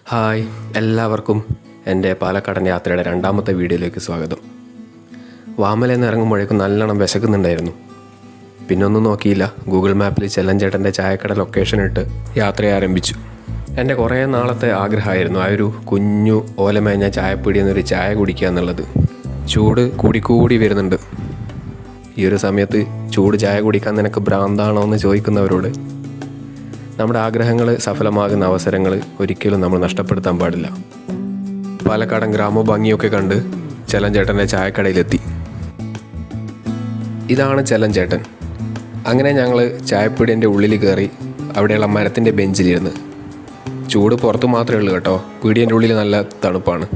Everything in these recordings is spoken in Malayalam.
ഹായ്, എല്ലാവർക്കും എൻ്റെ പാലക്കാടൻ യാത്രയുടെ രണ്ടാമത്തെ വീഡിയോയിലേക്ക് സ്വാഗതം. വാമലയിൽ നിന്ന് ഇറങ്ങുമ്പോഴേക്കും നല്ലോണം വിശക്കുന്നുണ്ടായിരുന്നു. പിന്നൊന്നും നോക്കിയില്ല, ഗൂഗിൾ മാപ്പിൽ ചെല്ലഞ്ചേട്ടൻ്റെ ചായക്കട ലൊക്കേഷൻ ഇട്ട് യാത്ര ആരംഭിച്ചു. എൻ്റെ കുറേ നാളത്തെ ആഗ്രഹമായിരുന്നു ആ ഒരു കുഞ്ഞു ഓലമേഞ്ഞ ചായപ്പീടിയിൽ നിന്നൊരു ചായ കുടിക്കുക എന്നുള്ളത്. ചൂട് കൂടിക്കൂടി വരുന്നുണ്ട്. ഈ ഒരു സമയത്ത് ചൂട് ചായ കുടിക്കാൻ നിനക്ക് ഭ്രാന്താണോ എന്ന് ചോദിക്കുന്നവരോട് നമ്മുടെ ആഗ്രഹങ്ങൾ സഫലമാകുന്ന അവസരങ്ങൾ ഒരിക്കലും നമ്മൾ നഷ്ടപ്പെടുത്താൻ പാടില്ല. പാലക്കാടൻ ഗ്രാമഭംഗിയൊക്കെ കണ്ട് ചെല്ലഞ്ചേട്ടൻ്റെ ചായക്കടയിലെത്തി. ഇതാണ് ചെല്ലഞ്ചേട്ടൻ. അങ്ങനെ ഞങ്ങൾ ചായപ്പീടിയൻ്റെ ഉള്ളിൽ കയറി അവിടെയുള്ള മരത്തിൻ്റെ ബെഞ്ചിലിരുന്ന്. ചൂട് പുറത്ത് മാത്രമേ ഉള്ളൂ കേട്ടോ, പീടിയൻ്റെ ഉള്ളിൽ നല്ല തണുപ്പാണ്.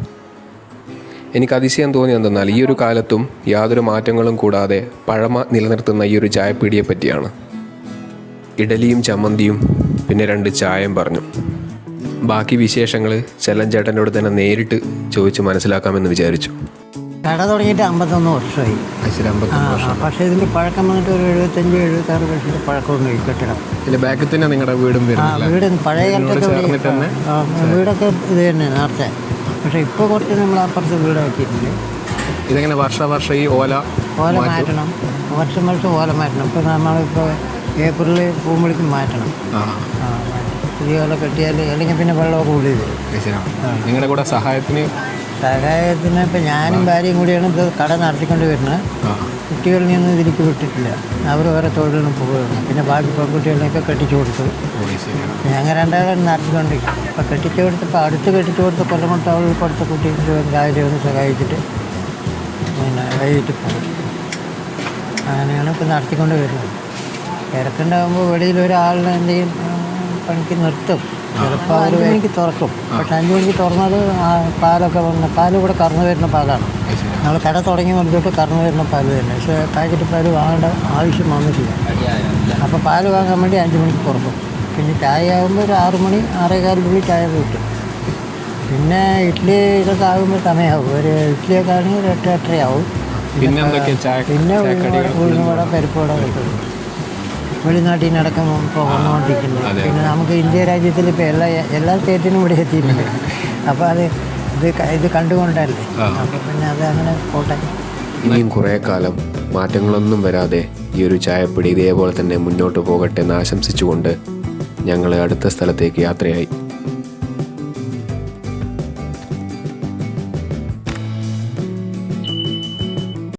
എനിക്ക് അതിശയം തോന്നി എന്തെന്നാൽ ഈ ഒരു കാലത്തും യാതൊരു മാറ്റങ്ങളും കൂടാതെ പഴമ നിലനിർത്തുന്ന ഈ ഒരു ചായപ്പീടിയെ പറ്റിയാണ്. ഇഡലിയും ചമ്മന്തിയും പിന്നെ 2 ചായയും പറഞ്ഞു. ബാക്കി വിശേഷങ്ങൾ ചെല്ലഞ്ചേട്ടനോട് തന്നെ നേരിട്ട് ചോദിച്ച് മനസ്സിലാക്കാമെന്ന് വിചാരിച്ചു. കട തുടങ്ങിയിട്ട് 51 വർഷമായി. പക്ഷേ ഇതിൻ്റെ പഴക്കം വന്നിട്ട് ഒരു 75-76 വർഷത്തെ പഴക്കമുണ്ട് ഈ കെട്ടിടം. ഇതിൻ്റെ ബാക്കിൽ തന്നെ നിങ്ങളുടെ വീടും വീട് പഴയ കാലത്തൊക്കെ വീടൊക്കെ ഇത് തന്നെ നേരത്തെ. പക്ഷേ ഇപ്പോൾ കുറച്ച് നമ്മൾ അപ്പുറത്ത് വീടാക്കിയിട്ടുണ്ട്. ഇതെങ്ങനെ വർഷം ഈ ഓല മാറ്റണം, വർഷം ഓല മാറ്റണം. ഇപ്പോൾ നമ്മളിപ്പോൾ ഏപ്രിൽ പോകുമ്പോഴേക്കും മാറ്റണം. പുതിയ ഓല കെട്ടിയാൽ അല്ലെങ്കിൽ പിന്നെ വെള്ളമൊക്കെ ഉള്ളിൽ വരും. നിങ്ങളുടെ കൂടെ സഹായത്തിന് ഇപ്പോൾ ഞാനും ഭാര്യയും കൂടിയാണ് ഇത് കട നടത്തിക്കൊണ്ട് വരുന്നത്. കുട്ടികളിൽ നിന്ന് ഇതിലേക്ക് വിട്ടിട്ടില്ല, അവർ വേറെ തൊഴിലിന് പോവുകയാണ്. പിന്നെ ബാക്കി പെൺകുട്ടികളിലേക്ക് കെട്ടിച്ചു കൊടുത്തു. ഞങ്ങൾ രണ്ടാളും നടത്തിക്കൊണ്ടിരിക്കും. ഇപ്പോൾ കെട്ടിച്ചു കൊടുത്തപ്പോൾ അടുത്ത് കെട്ടിച്ചു കൊടുത്ത കൊല്ലം കൊണ്ട് അവൾ കൊടുത്ത കുട്ടികൾ രാവിലെ ഒന്ന് സഹായിച്ചിട്ട് പിന്നെ വൈകിട്ട് പോകും. അങ്ങനെയാണ് ഇപ്പോൾ നടത്തിക്കൊണ്ട് വരുന്നത്. തിരക്കുണ്ടാകുമ്പോൾ വെളിയിൽ ഒരാളിനെ എന്തെങ്കിലും പണിക്ക് നിർത്തും. ചിലപ്പോൾ 1 മണിക്ക് തുറക്കും. പക്ഷെ 5 മണിക്ക് തുറന്നത് പാലൊക്കെ വന്ന് പാൽ ഇവിടെ കറന്നു വരുന്ന പാലാണ്. നമ്മൾ കട തുടങ്ങി വന്നിട്ട് കറന്നു വരുന്ന പാല് തന്നെ. പക്ഷേ പാക്കറ്റ് പാല് വാങ്ങേണ്ട ആവശ്യം വന്നിട്ടില്ല. അപ്പോൾ പാല് വാങ്ങാൻ വേണ്ടി 5 മണിക്ക് തുറക്കും. പിന്നെ ചായ ആകുമ്പോൾ ഒരു 6 മണി 6:15 ചായ കിട്ടും. പിന്നെ ഇഡ്ഡലി ഇതൊക്കെ ആകുമ്പോൾ സമയമാകും. ഒരു ഇഡ്ഡലിയൊക്കെ ആണെങ്കിൽ 8-8:30 ആവും. പിന്നെ ഉഴുന്നുവട പരിപ്പുവട കിട്ടും. വെളിനാട്ടിൽ നിന്ന് അടക്കം വന്നുകൊണ്ടിരിക്കുന്നത്. പിന്നെ നമുക്ക് ഇന്ത്യ രാജ്യത്തിൽ ഇപ്പോൾ എല്ലാ സ്റ്റേറ്റിനും ഇവിടെ എത്തിയിട്ടുണ്ട്. അപ്പോൾ ഇത് കണ്ടുകൊണ്ടല്ലേ. അപ്പോൾ പിന്നെ അത് അങ്ങനെ പോട്ടെ. ഇനിയും കുറേ കാലം മാറ്റങ്ങളൊന്നും വരാതെ ഈ ഒരു ചായപ്പൊടി ഇതേപോലെ തന്നെ മുന്നോട്ട് പോകട്ടെ എന്ന് ആശംസിച്ചുകൊണ്ട് ഞങ്ങൾ അടുത്ത സ്ഥലത്തേക്ക് യാത്രയായി.